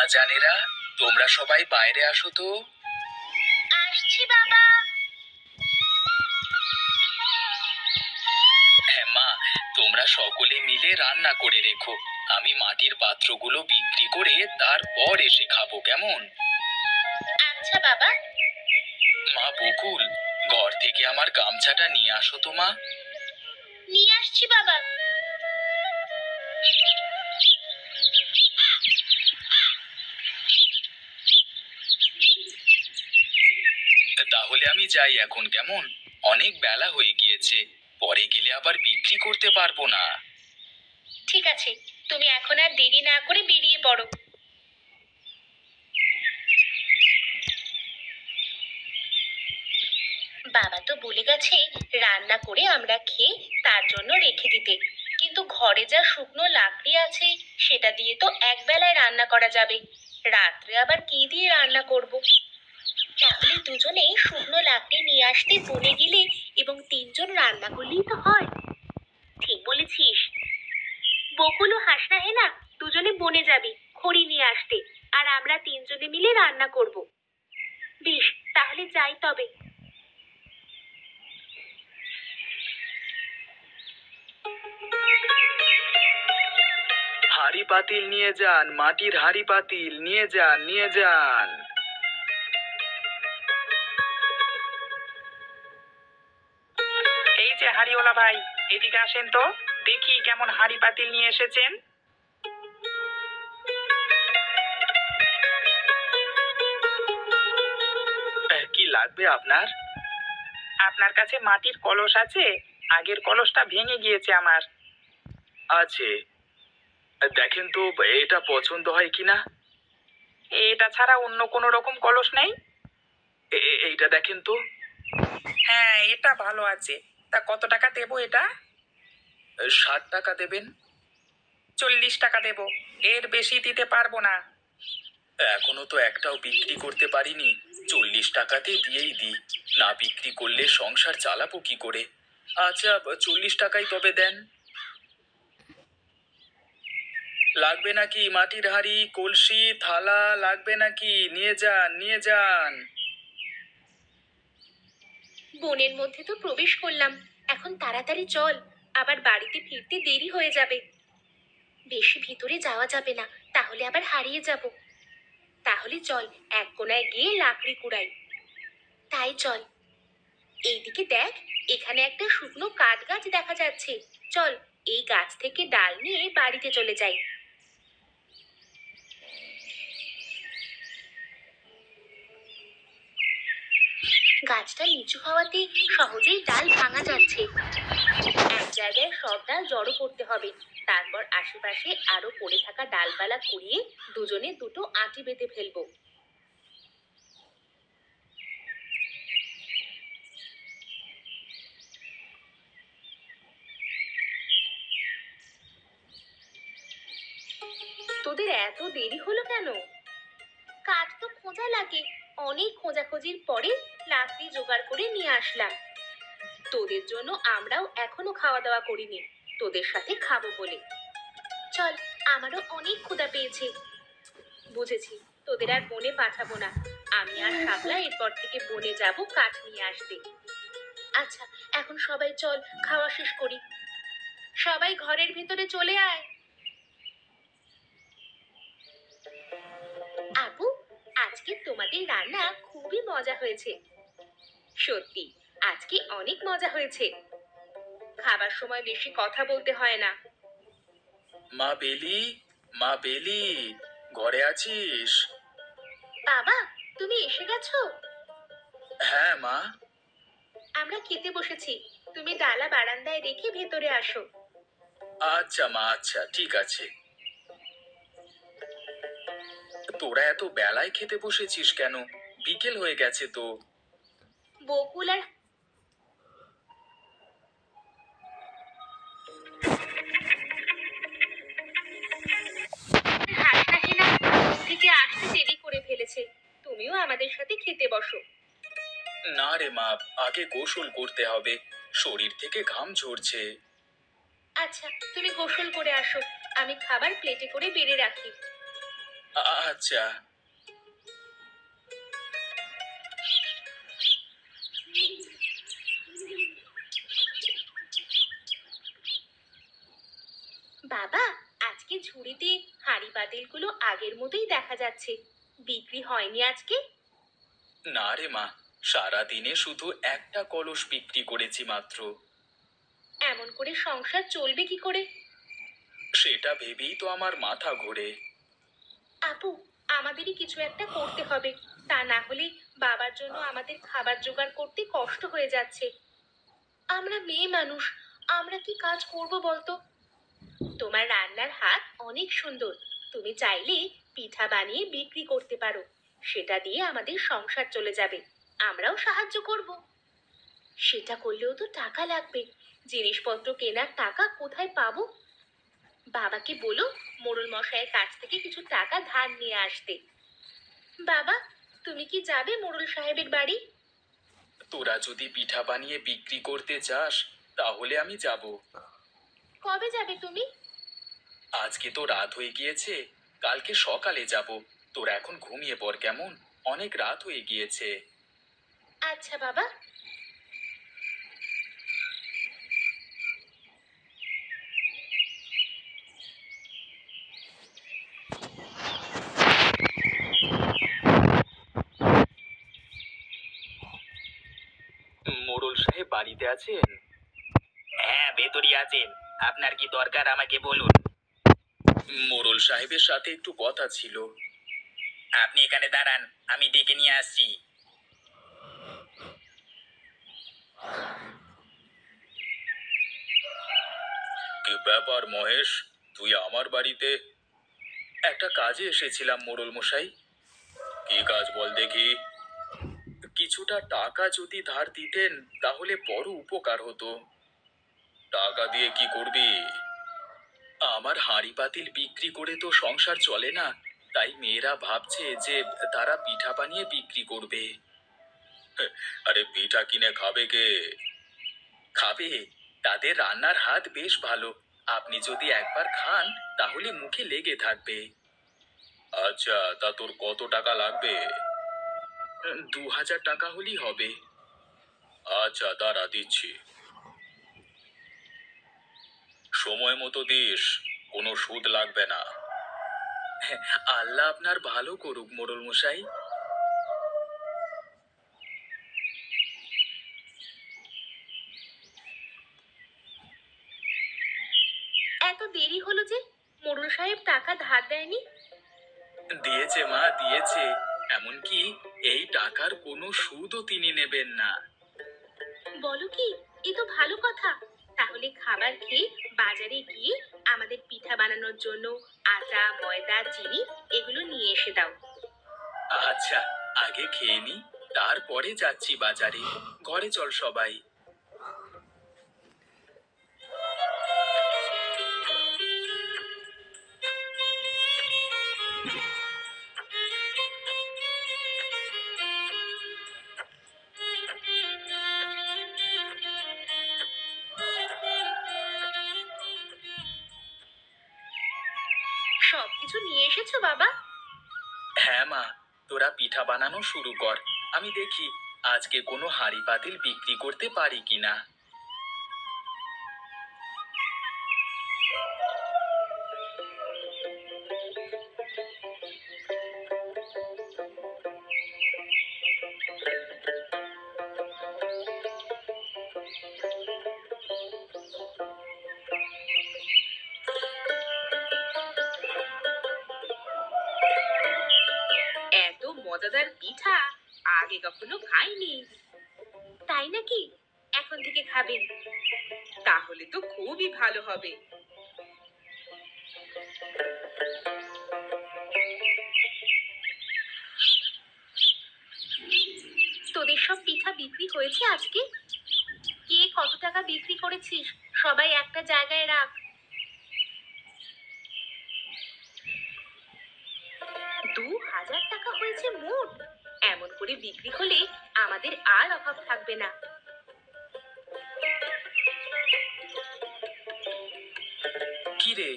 মা জানেরা, তোমরা সবাই বাইরে আসো তো। আসছি বাবা। হ্যাঁ মা, তোমরা সকলে মিলে রান্না করে রেখো। আমি মাটির পাত্রগুলো বিক্রি করে তারপর এসে খাবো, কেমন? আচ্ছা বাবা। মা বকুল, ঘর থেকে আমার গামছাটা নিয়ে আসো তো মা। নিয়ে আসছি বাবা। তাহলে আমি যাই এখন, কেমন? অনেক বেলা হয়ে গিয়েছে, পরে গেলে আবার বিক্রি করতে পারবো না। ঠিক আছে, তুমি এখন আর দেরি না করে বেরিয়ে পড়ো। বাবা তো বলে গেছে রান্না করে আমরা খেয়ে তার জন্য রেখে দিতে, কিন্তু ঘরে যা শুকনো লাকড়ি আছে সেটা দিয়ে তো এক বেলায় রান্না করা যাবে। রাত্রে আবার কি দিয়ে রান্না করব? তাহলে দুজনে শুকনো লাকড়ি নিয়ে আসতে বনে গেলে এবং তিনজন রান্না করলেই তো হয়। ঠিক বলেছিস। বকুল ও হাসনা হেনা দুজনে বনে যাবি খড়ি নিয়ে আসতে, আর আমরা তিনজনে মিলে রান্না করব। বেশ, তাহলে যাই তবে। হাঁড়ি পাতিল নিয়ে যান, মাটির হাঁড়ি পাতিল নিয়ে যান, নিয়ে যান। এই যে হাঁড়িওয়ালা ভাই, এদিকে আসেন তো, দেখি কেমন হাঁড়ি পাতিল নিয়ে এসেছেন। কি লাগবে আপনার? আপনার কাছে মাটির কলস আছে? আগের কলসটা ভেঙে গিয়েছে আমার। আছে, দেখেন তো এটা পছন্দ হয় কিনা। এটা ছাড়া অন্য কোনো রকম কলস নেই? এইটা দেখেন তো। হ্যাঁ, এটা ভালো আছে। তা কত টাকা দেবো এটা? 60 টাকা দেবেন। 40 টাকা দেবো, এর বেশি দিতে পারবো না। এখনো তো একটাও বিক্রি করতে পারিনি, 40 টাকাতে দিয়েই দিই। না বিক্রি করলে সংসার চালাবো কি করে? আচ্ছা, 40 টাকাই তবে দেন। লাগবে নাকি মাটির হাঁড়ি, কলসি, থালা লাগবে নাকি? নিয়ে যান, নিয়ে যান। বনের মধ্যে তো প্রবেশ করলাম, এখন তাড়াতাড়ি চল, আবার বাড়িতে ফিরতে দেরি হয়ে যাবে। বেশি ভিতরে যাওয়া যাবে না, তাহলে আবার হারিয়ে যাব। তাহলে চল এক কোণায় গিয়ে লাকড়ি কুড়াই। তাই চল। এইদিকে দেখ, এখানে একটা শুকনো কাঠ গাছ দেখা যাচ্ছে। চল, এই গাছ থেকে ডাল নিয়ে বাড়িতে চলে যাই। গাছটা নিচু হওয়াতে সহজেই ডাল ভাঙা যাচ্ছে। এক জায়গায় সব ডাল জড়ো করতে হবে, তারপর আশেপাশে আরো পড়ে থাকা ডালপালা কুড়িয়ে দুজনে দুটো আঁটি বেঁধে ফেলবো। তোদের এত দেরি হলো কেন? কাঠ তো খোঁজা লাগে, অনেক খোঁজাখুঁজির পরে লাকড়ি জোগাড় করে নিয়ে আসলাম। তোদের জন্য আমরাও এখনো খাওয়া দাওয়া করিনি, তোদের সাথে খাবো বলে। চল, আমারও অনেক ক্ষুধা পেয়েছে। বুঝেছি, তোদের আর বনে পাঠাবো না। আমি আর শাপলা এরপর থেকে বনে যাব কাঠ নিয়ে আসতে। আচ্ছা, এখন সবাই চল খাওয়া শেষ করি। সবাই ঘরের ভিতরে চলে আয়। আপু, আজকে তোমাদের রান্না খুবই মজা হয়েছে। সত্যি, আজকে অনেক মজা হয়েছে। খাবার সময় বেশি কথা বলতে হয় না। মা বেলি, মা বেলি, ঘরে আছিস? বাবা, তুমি এসে গেছো? হ্যাঁ মা। আমরা খেতে বসেছি, তুমি ডালা বারান্দায় রেখে ভেতরে আসো। আচ্ছা মা, আচ্ছা ঠিক আছে। তোরা এত বেলায় খেতে বসেছিস কেন? বিকেল হয়ে গেছে তো। বকুল আর হাসনা হেনা থেকে আসতে দেরি করে ফেলেছে, তুমিও আমাদের সাথে খেতে বসো। না রে মা, আগে গোসল করতে হবে, শরীর থেকে ঘাম ঝরছে। আচ্ছা, তুমি গোসল করে আসো, আমি খাবার প্লেটে করে বেড়ে রাখি। আচ্ছা। বাবা, আজকে ঝুড়িতে হাঁড়ি পাতিলগুলো আগের মতোই দেখা যাচ্ছে। বিক্রি হয়নি আজকে? না রে মা, সারাদিনে শুধু একটা কলস বিক্রি করেছি মাত্র। এমন করে সংসার চলবে কি করে? সেটা ভেবেই তো আমার মাথা ঘোরে। আপু, আমাদেরই কিছু একটা করতে হবে। তা না হলে বাবার জন্য আমাদের খাবার জোগাড় করতে কষ্ট হয়ে যাচ্ছে। আমরা মেয়ে মানুষ, আমরা কি কাজ করব বলতো? তোমার রান্নার হাত অনেক সুন্দর। তুমি চাইলে পিঠা বানিয়ে বিক্রি করতে পারো। সেটা দিয়ে আমাদের সংসার চলে যাবে। আমরাও সাহায্য করব। সেটা করলেও তো টাকা লাগবে। জিনিসপত্র কেনার টাকা কোথায় পাবো? বাবাকে বলো মোড়ল মশাইয়ের কাছ থেকে কিছু টাকা ধার নিয়ে আসতে। বাবা, তুমি কি যাবে মোড়ল সাহেবের বাড়ি? তোরা যদি পিঠা বানিয়ে বিক্রি করতে চাস তাহলে আমি যাব। কবে যাবে তুমি? আজকে তো রাত হয়ে গিয়েছে, কালকে সকালে যাব। তোরা এখন ঘুমিয়ে পড় কেমন, অনেক রাত হয়ে গিয়েছে। আচ্ছা বাবা। মোড়ল সাহেব বাড়িতে আছেন? হ্যাঁ, ভেতরই আছেন। আপনার কি দরকার আমাকে বলুন। মোড়ল সাহেবের সাথে একটু কথা ছিল। আপনি এখানে দাঁড়ান, আমি ডেকে নিয়ে আসছি। কি ব্যাপার মহেশ, তুই আমার বাড়িতে? একটা কাজে এসেছিলাম মোড়ল মশাই। কি কাজ বল দেখি। কিছুটা টাকা যদি ধার দিতেন তাহলে বড় উপকার হতো। টাকা দিয়ে কি করবি? আমার হাঁড়ি পাতিল বিক্রি করে তো সংসার চলে না, তাই মেয়েরা ভাবছে যে তারা পিঠা বানিয়ে বিক্রি করবে। আরে পিঠা কিনে খাবে কে? খাবে, তাদের রান্নার হাত বেশ ভালো। আপনি যদি একবার খান তাহলে মুখে লেগে থাকবে। আচ্ছা, তা তোর কত টাকা লাগবে? 2000 টাকা হলেই হবে। আচ্ছা, দাঁড়া দিচ্ছি। সময় মতো দিস, কোনো সুদ লাগবে না। আল্লাহ আপনার ভালো করুক মোড়ল মশাই। এত দেরি হলো যে? মোড়ল সাহেব টাকা ধার দেয়নি? দিয়েছে মা, দিয়েছে। এমনকি এই টাকার কোনো সুদও তিনি নেবেন না। বলো কি? এ তো ভালো কথা। তাহলে খাবার খেয়ে বাজারে গিয়ে আমাদের পিঠা বানানোর জন্য আটা, ময়দা, চিনি এগুলো নিয়ে এসে দাও। আচ্ছা, আগে খেয়ে নি, তারপরে যাচ্ছি বাজারে। ঘরে চল সবাই। সবকিছু নিয়ে এসেছো বাবা? হ্যাঁ মা, তোরা পিঠা বানানো শুরু কর। আমি দেখি আজকে কোনো হাঁড়ি পাতিল বিক্রি করতে পারি কিনা। এত মজাদার পিঠা আগে কখনো খাইনি। তাই নাকি? এখন থেকে খাবেন? তাহলে তো খুবই ভালো হবে। তোদের সব পিঠা বিক্রি হয়েছে আজকে? কে কত টাকা বিক্রি করেছিস? সবাই একটা জায়গায় রাখ। 2000 টাকা হয়েছে মোট। এমন করে বিক্রি হলে আমাদের আর অভাব থাকবে না। কি রে,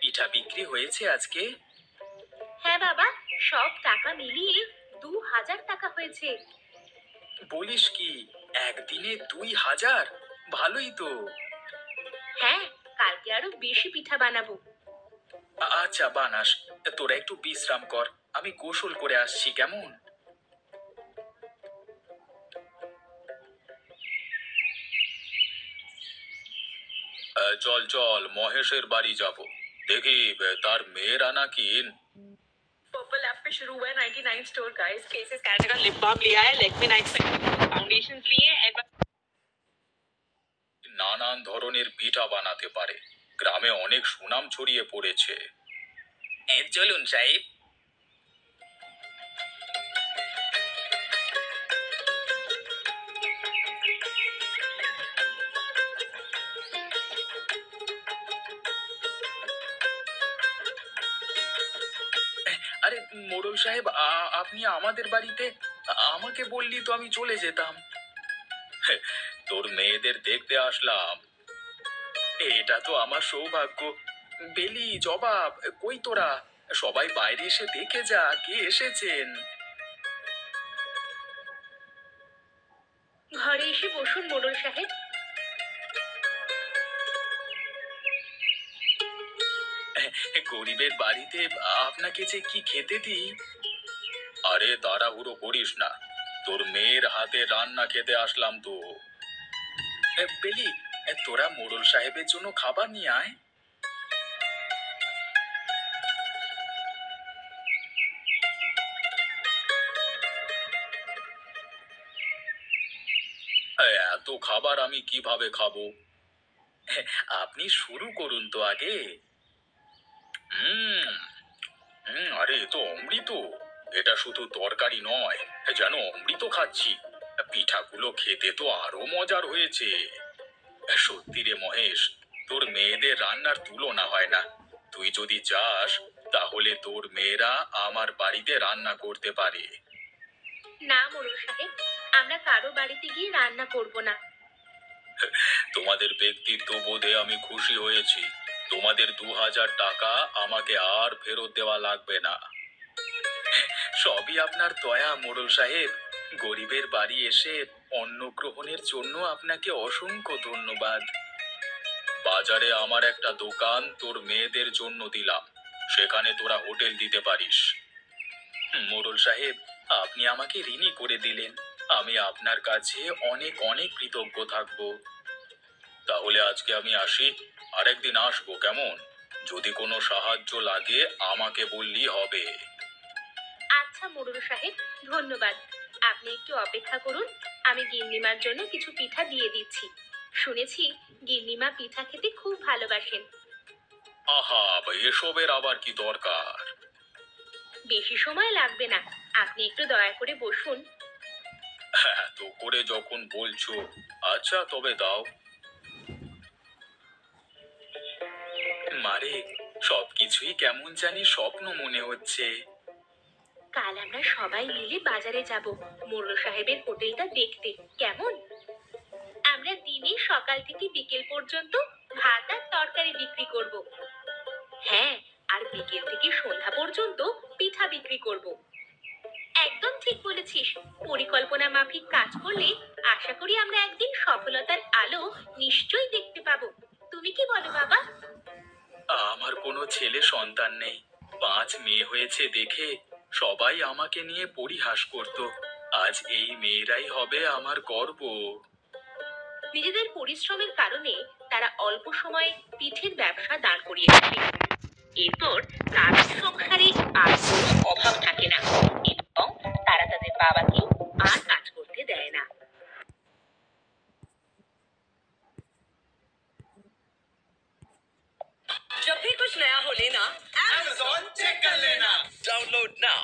পিঠা বিক্রি হয়েছে আজকে? হ্যাঁ বাবা, সব টাকা মিলিয়ে 2,000 টাকা হয়েছে। বলিস কি, একদিনে 2,000? ভালোই তো। হ্যাঁ, কালকে আরো বেশি পিঠা বানাবো। আচ্ছা বানাস, তোরা একটু বিশ্রাম কর, আমি গোসল করে আসছি কেমন। চল চল মহেশের বাড়ি যাব, দেখি তার মেয়েরা নাকি पर्पल ऐप पे शुरू हुआ है 99 स्टोर गाइस। केसेस कैनेडा का लिप बाम लिया है, लेग में नाइट फाउंडेशंस लिए हैं। নানান ধরনের পিঠা বানাতে পারে, গ্রামে অনেক সুনাম ছড়িয়ে পড়েছে। চলুন সাহেব। আরে মোড়ল সাহেব, আপনি আমাদের বাড়িতে, আমাকে বললি তো আমি চলে যেতাম। হে, তোর মেয়েদের দেখতে আসলাম, এটা তো আমার সৌভাগ্য। বেলি, জবাব, কই তোরা? সবাই বাইরে এসে দেখে যা কে এসেছেন। ঘরে এসে বসুন মোড়ল সাহেব। গরিবের বাড়িতে আপনাকে যে কি খেতে দিই। আরে তাড়াহুড়ো করিস না, তোর মেয়ের হাতে রান্না খেতে আসলাম তো। বেলি, তোরা মোড়ল সাহেবের জন্য খাবার নিয়ে আয়। এত খাবার আমি কিভাবে খাবো? আপনি শুরু করুন তো আগে। হুম। আরে এ তো অমৃত, এটা শুধু তরকারি নয়, যেন অমৃত খাচ্ছি। পিঠাগুলো খেতে তো আরো মজার হয়েছে। সত্যি রে মহেশ, তোর মেয়েদের রান্নার তুলনা হয় না। তুই যদি চাস তাহলে তোর মেয়েরা আমার বাড়িতে রান্না করতে পারে। না মোড়ল সাহেব, আমরা কারো বাড়িতে গিয়ে রান্না করব না। তোমাদের ব্যক্তিত্ব বোধে আমি খুশি হয়েছি। তোমাদের 2,000 টাকা আমাকে আর ফেরত দেওয়া লাগবে না। সবই আপনার দয়া মোড়ল সাহেব। গরিবের বাড়ি এসে অন্ন গ্রহণের জন্য আপনাকে অসংখ্য ধন্যবাদ। বাজারে আমার একটা দোকান তোর মেয়েদের জন্য দিলাম, সেখানে তোরা হোটেল দিতে পারিস। মোড়ল সাহেব, আপনি আমাকে ঋণী করে দিলেন, আমি আপনার কাছে অনেক অনেক কৃতজ্ঞ থাকবো। তাহলে আজকে আমি আসি, আরেকদিন আসবো কেমন। যদি কোনো সাহায্য লাগে আমাকে বললি হবে। আচ্ছা মোড়ল সাহেব, ধন্যবাদ। আপনি একটু অপেক্ষা করুন, আমি গিন্নিমার জন্য কিছু পিঠা দিয়ে দিচ্ছি। শুনেছি গিন্নিমা পিঠা খেতে খুব ভালোবাসেন। আহা, এসবের আবার কি দরকার? বেশি সময় লাগবে না, আপনি একটু দয়া করে বসুন। হ্যাঁ, তো করে যখন বলছো, আচ্ছা তবে দাও। মারে, সবকিছুই কেমন জানি স্বপ্ন মনে হচ্ছে। কাল আমরা সবাই মিলে বাজারে যাব মোড়ল সাহেবের হোটেলটা দেখতে, কেমন? আমরা দিনে সকাল থেকে বিকেল পর্যন্ত ভাত আর তরকারি বিক্রি করব। হ্যাঁ, আর বিকেল থেকে সন্ধ্যা পর্যন্ত পিঠা বিক্রি করব। একদম ঠিক বলেছিস। পরিকল্পনা মাফিক কাজ করলে আশা করি আমরা একদিন সফলতার আলো নিশ্চয়ই দেখতে পাবো। তুমি কি বলো বাবা? আমার কোনো ছেলে সন্তান নেই, 5 মেয়ে হয়েছে দেখে সবাই আমাকে নিয়ে পরিহাস করত। আজ এই মেয়েরাই হবে আমার গর্ব। নিজেদের পরিশ্রমের কারণে তারা অল্প সময়ে পিঠের ব্যবসা দাঁড় করিয়েছে। এরপর তাদের সংসারে আর কোনো অভাব থাকে না এবং তারা তাদের বাবাকে আর কাজ করতে দেয় না। जब भी कुछ नया हो लेना Amazon चेक कर लेना। Download now.